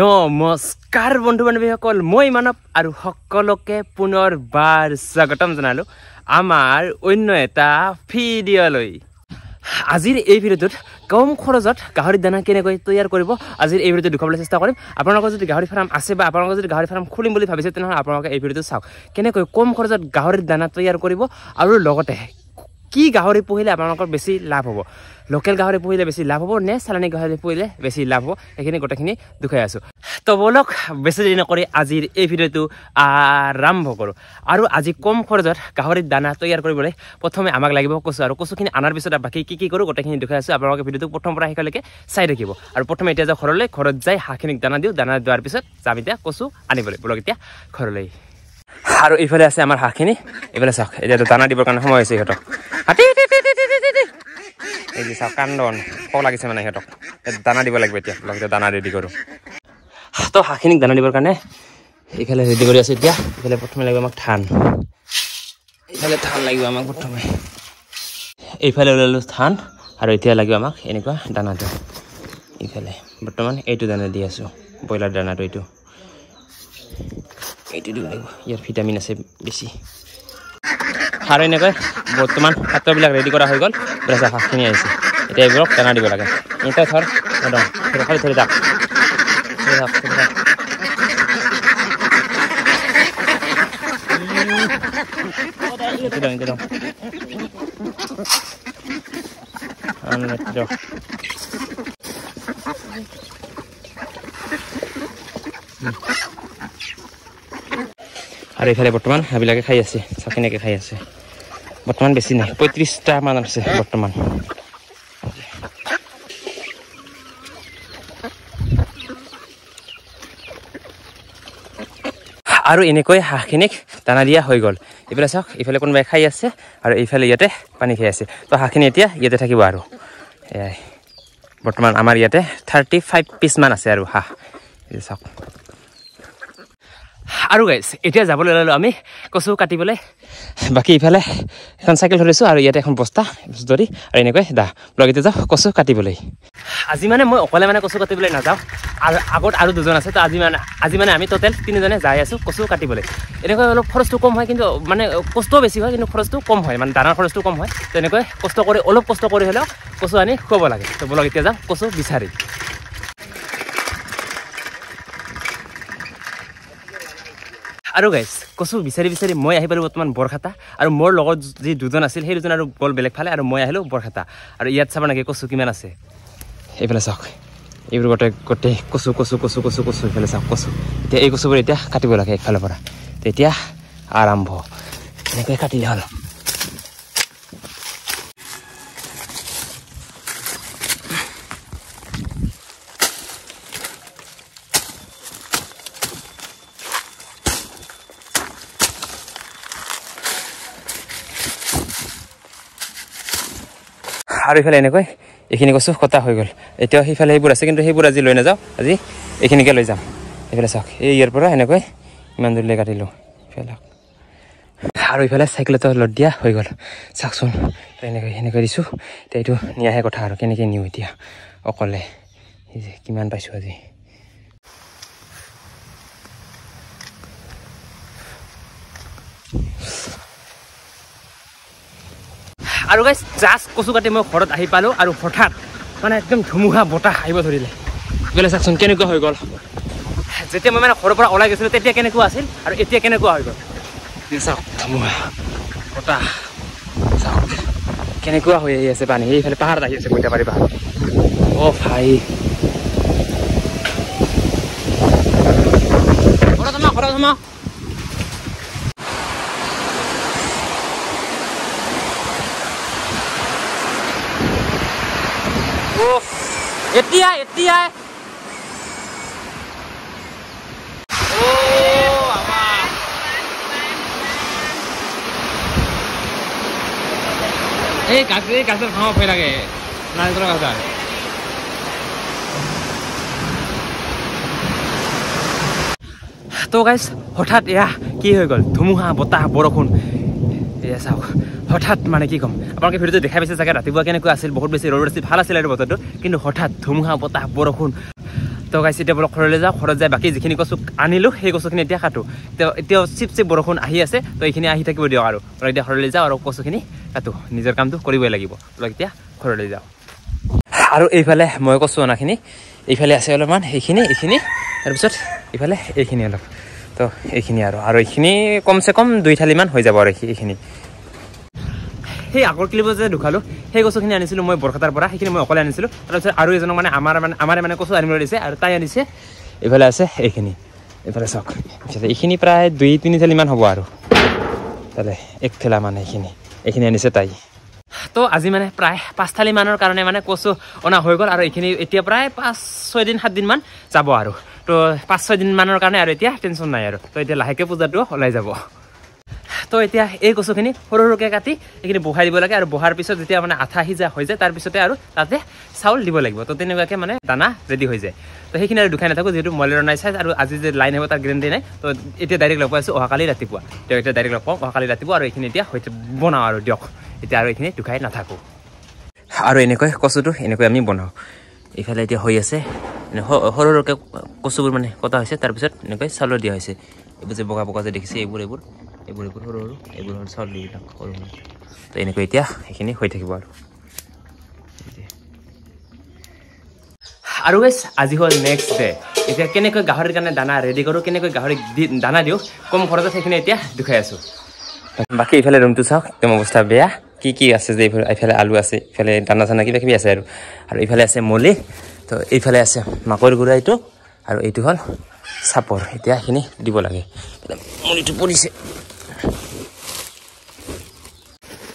নমস্কাৰ বন্ধু বান্ধৱীসকল মই মানৱ আৰু সকলোকে পুনৰবাৰ স্বাগতম জনালো আমাৰ অন্য এটা ভিডিঅ'লৈ আজিৰ এই ভিডিঅ'টোত কম খৰচত গাহৰি দানা কেনেকৈ তৈয়াৰ কৰিব আজিৰ এই ভিডিঅ'টো দেখাবলৈ চেষ্টা কৰিম আপোনালোকৰ যদি গাহৰি ফাৰ্ম আছে বা আপোনালোকৰ যদি গাহৰি ফাৰ্ম খুলিম বুলি ভাবিছে তেনেহ'লে আপোনালোকে এই ভিডিঅ'টো চাওক কেনেকৈ কম খৰচত গাহৰিৰ দানা তৈয়াৰ কৰিব আৰু লগতে কি গাহৰি পুহিলে আপোনালোকৰ বেছি লাভ হ'ব লোকেল গাহৰি পুহিলে বেছি লাভ হ'ব নে চালানী গাহৰি পুহিলে বেছি লাভ হ'ব এইখিনি গোটেইখিনি দেখাই আছোঁ তো বলক বেছি দেৰি নকৰি আজিৰ এই ভিডিঅ'টো আৰম্ভ কৰোঁ আৰু আজি কম খৰচত গাহৰিৰ দানা তৈয়াৰ কৰিবলৈ প্ৰথমে আমাক লাগিব কচু আৰু কচুখিনি অনাৰ পিছত বাকী কি কৰোঁ গোটেইখিনি দেখাই আছোঁ আপোনালোকে ভিডিঅ'টো প্ৰথম পৰা শেষলৈকে চাই থাকিব আৰু প্ৰথমে এতিয়া যাওঁ ঘৰলৈ ঘৰত যাই হাঁহখিনিক দানা দিওঁ দানা দিয়াৰ পিছত যাম এতিয়া কচু আনিবলৈ বলক এতিয়া ঘৰলৈ আৰু এইফালে আছে আমাৰ হাঁহখিনি এইফালে চাওক এতিয়াতো দানা দিবৰ কাৰণে সময় হৈছে সিহঁতক এই যে চাওক কান্দন কওঁ লাগিছে মানে সিহঁতক দানা দিব লাগিব এতিয়া লগতে দানা ৰেডি কৰোঁ তো হাঁহখিনিক দানা দিবৰ কাৰণে এইফালে ৰেডি কৰি আছোঁ এতিয়া এইফালে প্ৰথমে লাগিব আমাক ধান এইফালে ধান লাগিব আমাক প্ৰথমে এইফালে ওলালোঁ ধান আৰু এতিয়া লাগিব আমাক এনেকুৱা দানাটো এইফালে বৰ্তমান এইটো দানা দি আছোঁ ব্ৰইলাৰ দানাটো এইটো দিব লাগিব ইয়াৰ ভিটামিন আছে বেছি আৰু এনেকৈ বৰ্তমান পাত্ৰবিলাক ৰেডি কৰা হৈ গ'ল বেচা হাঁহখিনি আহিছে এতিয়া এইবোৰক দানা দিব লাগে এতিয়া ধৰ খালি ধৰি থাক আৰু এইফালে বৰ্তমান সেইবিলাকে খাই আছে চাকিনাকে খাই আছে বৰ্তমান বেছি নাই 35টা মান আছে বৰ্তমান আৰু এনেকৈ হাঁহখিনিক দানা দিয়া হৈ গ'ল এইফালে চাওক এইফালে কোনোবাই খাই আছে আৰু এইফালে ইয়াতে পানী খাই আছে তো হাঁহখিনি এতিয়া ইয়াতে থাকিব আৰু এয়াই বৰ্তমান আমাৰ ইয়াতে 35 পিচ মান আছে আৰু হাঁহ চাওক আৰু গাইছ এতিয়া যাবলৈ ল'লোঁ আমি কচু কাটিবলৈ বাকী ইফালে এখন চাইকেল ধৰিছোঁ আৰু ইয়াতে এখন বস্তা ধৰি আৰু এনেকৈ লগতে যাওঁ কচু কাটিবলৈ আজি মানে মই অকলে মানে কচু কাটিবলৈ নাযাওঁ আৰু আগত আৰু দুজন আছে তো আজি মানে আমি টোটেল 3জনে যাই আছোঁ কচু কাটিবলৈ এনেকৈ অলপ খৰচটো কম হয় কিন্তু মানে কষ্টও বেছি হয় কিন্তু খৰচটো কম হয় মানে দানাৰ খৰচটো কম হয় তেনেকৈ অলপ কষ্ট কৰি হ'লেও কচু আনি খুৱাব লাগে তো বলক এতিয়া যাওঁ কচু বিচাৰি আৰু গাইছ কচু বিচাৰি মই আহি পালোঁ বৰ্তমান বৰখাতা আৰু মোৰ লগত যি দুজন আছিল সেই দুজন আৰু গ'ল বেলেগ ফালে আৰু মই আহিলোঁ বৰখাতা আৰু ইয়াত চাব নেকি কচু কিমান আছে এইফালে চাওক এইবোৰ গোটেই কচু এইফালে চাওক কচু এতিয়া এই কচুবোৰ এতিয়া কাটিব লাগে একফালৰ পৰা তেতিয়া আৰম্ভ এনেকৈ কাটিলে হ'ল আৰু এইফালে এনেকৈ এইখিনি কচু কটা হৈ গ'ল এতিয়াও সেইফালে সেইবোৰ আছে কিন্তু সেইবোৰ আজি লৈ নাযাওঁ আজি এইখিনিকে লৈ যাম এইফালে চাওক এই ইয়াৰ পৰা এনেকৈ ইমান দূৰলৈ কাটিলোঁ এইফালে আৰু এইফালে চাইকেলতো লোড দিয়া হৈ গ'ল চাওকচোন এনেকৈ দিছোঁ এতিয়া এইটো নিয়াহে কথা আৰু কেনেকৈ নিওঁ এতিয়া অকলে এই যে কিমান পাইছোঁ আজি আৰু গাইছ জাষ্ট কচু কাটি মই ঘৰত আহি পালোঁ আৰু হঠাৎ মানে একদম ধুমুহা বতাহ আহিব ধৰিলে গ'লে চাওকচোন কেনেকুৱা হৈ গ'ল যেতিয়া মই মানে ঘৰৰ পৰা ওলাই গৈছিলোঁ তেতিয়া কেনেকুৱা আছিল আৰু এতিয়া কেনেকুৱা হৈ গ'ল চাওক ধুমুহা বতাহ চাওক কেনেকুৱা হৈ আহি আছে পানী এইফালে পাহাৰত আহি আছে বৈতাবাৰী পাহাৰ অ' ভাই ঘৰত এতিয়া এই গাছের খাওয়া ভয় লাগে নারকেল গাছ তো গাইছ হঠাৎ এয়া কি হৈ গ'ল ধুমুহা বতাহ বৰষুণ এয়া চাওক হঠাৎ মানে কি ক'ম আপোনালোকে ভিডিঅ'টো দেখাই পাইছে চাগে ৰাতিপুৱা কেনেকুৱা আছিল বহুত বেছি ৰ'দ আছিল ভাল আছিল আৰু বতৰটো কিন্তু হঠাৎ ধুমুহা বতাহ বৰষুণ তো গাইছ এতিয়া বোলো ঘৰলৈ যাওঁ ঘৰত যাই বাকী যিখিনি কচু আনিলোঁ সেই কচুখিনি এতিয়া কাটো এতিয়াও চিপ বৰষুণ আহি আছে তো এইখিনি আহি থাকিব দিয়ক আৰু এতিয়া ঘৰলৈ যাওঁ আৰু কচুখিনি কাটো নিজৰ কামটো কৰিবই লাগিব এতিয়া ঘৰলৈ যাওঁ আৰু এইফালে মই কচু অনাখিনি এইফালে আছে অলপমান এইখিনি তাৰপিছত এইফালে এইখিনি অলপ তো এইখিনি আৰু এইখিনি কমচে কম 2 থালিমান হৈ যাব আৰু এইখিনি সেই আগৰ ক্লিপত যে দেখালোঁ সেই কচুখিনি আনিছিলোঁ মই বৰখাটাৰ পৰা সেইখিনি মই অকলে আনিছিলোঁ তাৰপিছত আৰু এজনক মানে আমাৰ কচু আনিবলৈ দিছে আৰু তাই আনিছে এইফালে আছে এইখিনি এইফালে চাওক এইখিনি প্ৰায় 2-3 থালিমান হ'ব আৰু তালে 1 থেলা মানে এইখিনি আনিছে তাই তো আজি মানে প্ৰায় 5 থালি মানৰ কাৰণে মানে কচু অনা হৈ গ'ল আৰু এইখিনি এতিয়া প্ৰায় 5-6 দিন 7 দিন মান যাব আৰু তো 5-6 দিন মানৰ কাৰণে আৰু এতিয়া টেনশ্যন নাই আৰু তো এতিয়া লাহেকৈ পূজাটো ওলাই যাব তো এতিয়া এই কচুখিনি সৰুকৈ কাটি এইখিনি বহাই দিব লাগে আৰু বহাৰ পিছত যেতিয়া মানে আঠা সিজা হৈ যায় তাৰপিছতে আৰু তাতে চাউল দিব লাগিব তো তেনেকুৱাকৈ মানে দানা ৰেডি হৈ যায় তো সেইখিনি আৰু দুখাই নাথাকোঁ যিহেতু মইলাৰ নাই চাইজ আৰু আজি যে লাইন হ'ব তাৰ গেৰেণ্টি নাই তো এতিয়া ডাইৰেক্ট লগ পাই আছোঁ অহাকালি ৰাতিপুৱা তো এতিয়া ডাইৰেক্ট লগ পাওঁ অহাকালি ৰাতিপুৱা আৰু এইখিনি এতিয়া হয়তো বনাওঁ আৰু দিয়ক এতিয়া আৰু এইখিনি দুখাই নাথাকোঁ আৰু এনেকৈ কচুটো এনেকৈ আমি বনাওঁ এইফালে এতিয়া হৈ আছে সৰুকৈ কচুবোৰ মানে কটা হৈছে তাৰপিছত এনেকৈ চাউল দিয়া হৈছে এইবোৰ যে বগা যে দেখিছে এইবোৰ সৰু এইবোৰ হ'ল চাউল এইবিলাক সৰু তো এনেকৈ এতিয়া সেইখিনি হৈ থাকিব আৰু গাইছ আজি হ'ল নেক্সট ডে এতিয়া কেনেকৈ গাহৰিৰ কাৰণে দানা ৰেডি কৰোঁ কেনেকৈ গাহৰিক দানা দিওঁ কম খৰচত সেইখিনি এতিয়া দেখাই আছোঁ বাকী এইফালে ৰুমটো চাওক একদম অৱস্থা বেয়া কি আছে যে এইফালে আলু আছে এইফালে দানা চানা কিবা আছে আৰু এইফালে আছে মলি তো এইফালে আছে মাকৈ গুড়া এইটো আৰু এইটো হ'ল চাপৰ এতিয়া সেইখিনি দিব লাগে মলিটো পৰিছে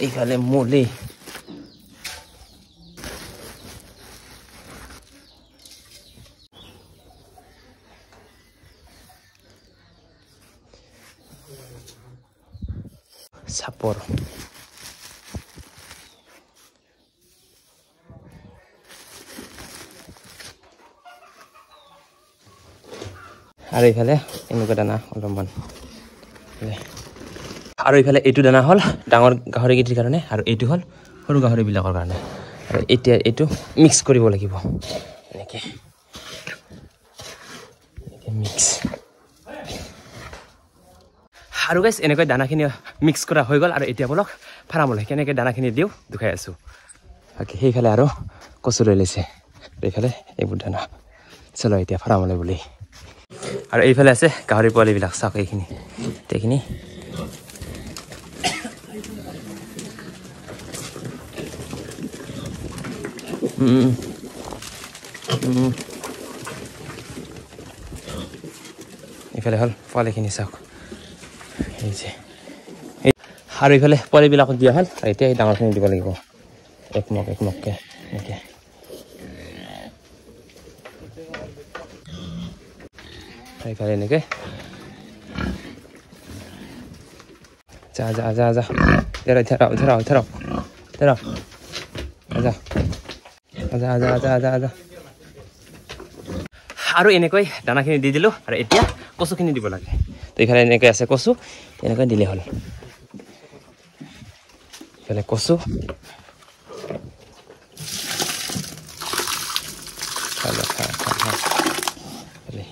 এইফালে মলি চাপৰ আৰু এইফালে এনেকুৱা দানা অলপমান আৰু এইফালে এইটো দানা হ'ল ডাঙৰ গাহৰিকেইটিৰ কাৰণে আৰু এইটো হ'ল সৰু গাহৰিবিলাকৰ কাৰণে আৰু এতিয়া এইটো মিক্স কৰিব লাগিব এনেকৈ মিক্স আৰু গাইছ এনেকৈ দানাখিনি মিক্স কৰা হৈ গ'ল আৰু এতিয়া বলক ফাৰ্মলৈ কেনেকৈ দানাখিনি দিওঁ দেখাই আছোঁ বাকী সেইফালে আৰু কচু লৈ লৈছে এইফালে এইবোৰ দানা চলো এতিয়া ফাৰ্মলৈ বুলি আৰু এইফালে আছে গাহৰি পোৱালিবিলাক চাওক এইখিনি এইফালে হ'ল পোৱালিখিনি চাওক আৰু এইফালে পোৱালিবিলাকক দিয়া হ'ল আৰু এতিয়া এই ডাঙৰখিনি দিব লাগিব একমককৈ এনেকৈ এইফালে এনেকৈ যা আৰু এনেকৈ দানাখিনি দি দিলোঁ আৰু এতিয়া কচুখিনি দিব লাগে তো এইফালে এনেকৈ আছে কচু এনেকৈ দিলে হ'ল এইফালে কচু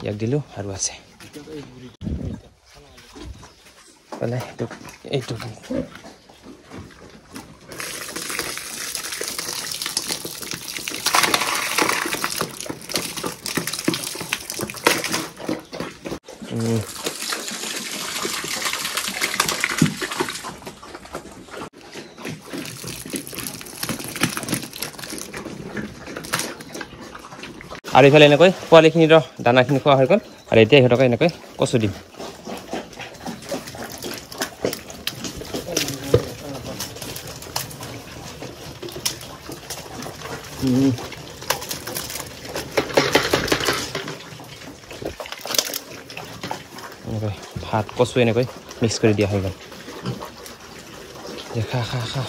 ইয়াক দিলোঁ আৰু আছে এইটো আৰু এইফালে এনেকৈ পোৱালিখিনিৰ দানাখিনি খোৱা হৈ গ'ল আৰু এতিয়া সিহঁতক এনেকৈ কচু দিম এনেকৈ ভাত কচু এনেকৈ মিক্স কৰি দিয়া হৈ গ'ল খা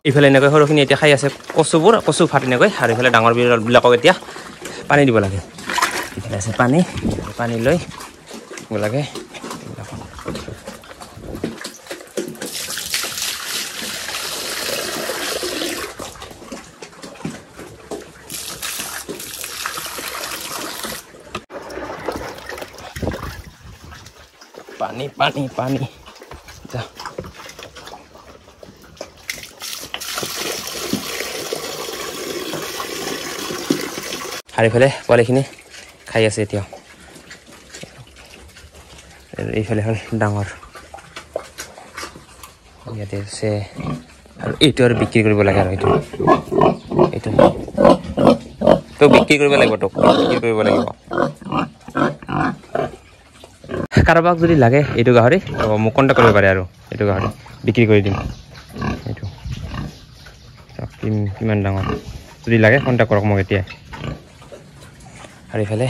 এইফালে এনেকৈ সৰুখিনি এতিয়া খাই আছে কচু ভাত এনেকৈ আৰু এইফালে ডাঙৰ বিলাকক এতিয়া পানী দিব লাগে ইফালে আছে পানী পানী লৈ লাগে পানী পানী পানী যা চাৰিওফালে পোৱালিখিনি খাই আছে এতিয়াও এইফালে হ'ল ডাঙৰ ইয়াতে আছে আৰু এইটো আৰু বিক্ৰী কৰিব লাগে আৰু এইটো তো বিক্ৰী কৰিব লাগিব তোক বিক্ৰী কৰিব লাগিব কাৰোবাক যদি লাগে এইটো গাহৰি মোক কণ্টেক্ট কৰিব পাৰে আৰু এইটো গাহৰি বিক্ৰী কৰি দিম এইটো কিমান ডাঙৰ যদি লাগে কণ্টেক্ট কৰক মোক এতিয়া আৰু এইফালে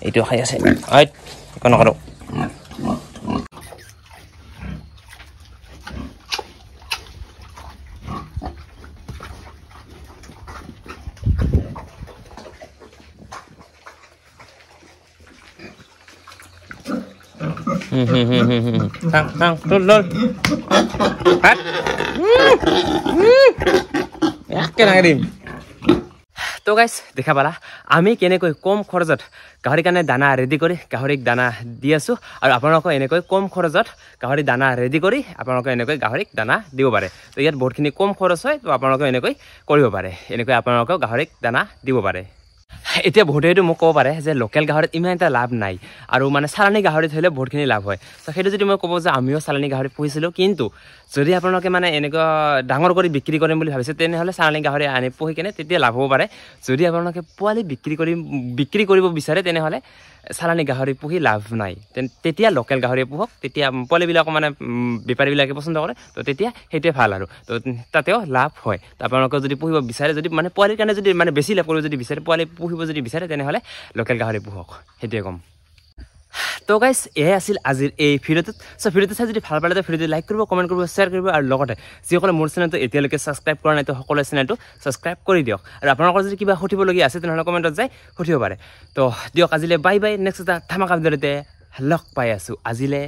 এইটো খাই আছে একো নকৰোঁ Thang, lol. Hat. কেনেকৈ দিম তো গাইজ দেখা পালা আমি কেনেকৈ কম খৰচত গাহৰিৰ কাৰণে দানা ৰেডি কৰি গাহৰিক দানা দি আছোঁ আৰু আপোনালোকক এনেকৈ কম খৰচত গাহৰি দানা ৰেডি কৰি আপোনালোকে এনেকৈ গাহৰিক দানা দিব পাৰে তো ইয়াত বহুতখিনি কম খৰচ হয় তো আপোনালোকে এনেকৈ কৰিব পাৰে এনেকৈ আপোনালোকক গাহৰিক দানা দিব পাৰে এতিয়া বহুতেইটো মোক ক'ব পাৰে যে লোকেল গাহৰিত ইমান এটা লাভ নাই আৰু মানে চালানী গাহৰিত হ'লে বহুতখিনি লাভ হয় তো সেইটো যদি মই ক'ব যে আমিও চালানী গাহৰি পুহিছিলোঁ কিন্তু যদি আপোনালোকে মানে এনেকুৱা ডাঙৰ কৰি বিক্ৰী কৰিম বুলি ভাবিছে তেনেহ'লে চালানী গাহৰি আনি পুহি কেনে তেতিয়া লাভ হ'ব পাৰে যদি আপোনালোকে পোৱালি বিক্ৰী কৰিব বিচাৰে তেনেহ'লে চালানী গাহৰি পুহি লাভ নাই তেতিয়া লোকেল গাহৰি পুহক তেতিয়া পোৱালিবিলাকো মানে বেপাৰীবিলাকে পচন্দ কৰে তো তেতিয়া সেইটোৱে ভাল আৰু তো তাতেও লাভ হয় তো আপোনালোকে যদি পুহিব বিচাৰে যদি মানে পোৱালিৰ কাৰণে যদি মানে বেছি লাভ কৰিব যদি বিচাৰে পোৱালি পুহিব যদি বিচাৰে তেনেহ'লে লোকেল গাহৰি পুহক সেইটোৱে ক'ম তো গাইজ এয়াই আছিল আজিৰ এই ভিডিঅ'টোত চ' ভিডিঅ'টো চাই যদি ভাল পালে ভিডিঅ'টো লাইক কৰিব কমেণ্ট কৰিব শ্বেয়াৰ কৰিব আৰু লগতে যিসকলে মোৰ চেনেলটো এতিয়ালৈকে ছাবস্ক্ৰাইব কৰা নাই তো সকলোৱে চেনেলটো ছাবস্ক্ৰাইব কৰি দিয়ক আৰু আপোনালোকৰ যদি কিবা সুধিবলগীয়া আছে তেনেহ'লে কমেণ্টত যাই সুধিব পাৰে তো দিয়ক আজিলৈ বাই বাই নেক্সট এটা ধামাকা ভিডিঅ'তে লগ পাই আছোঁ আজিলৈ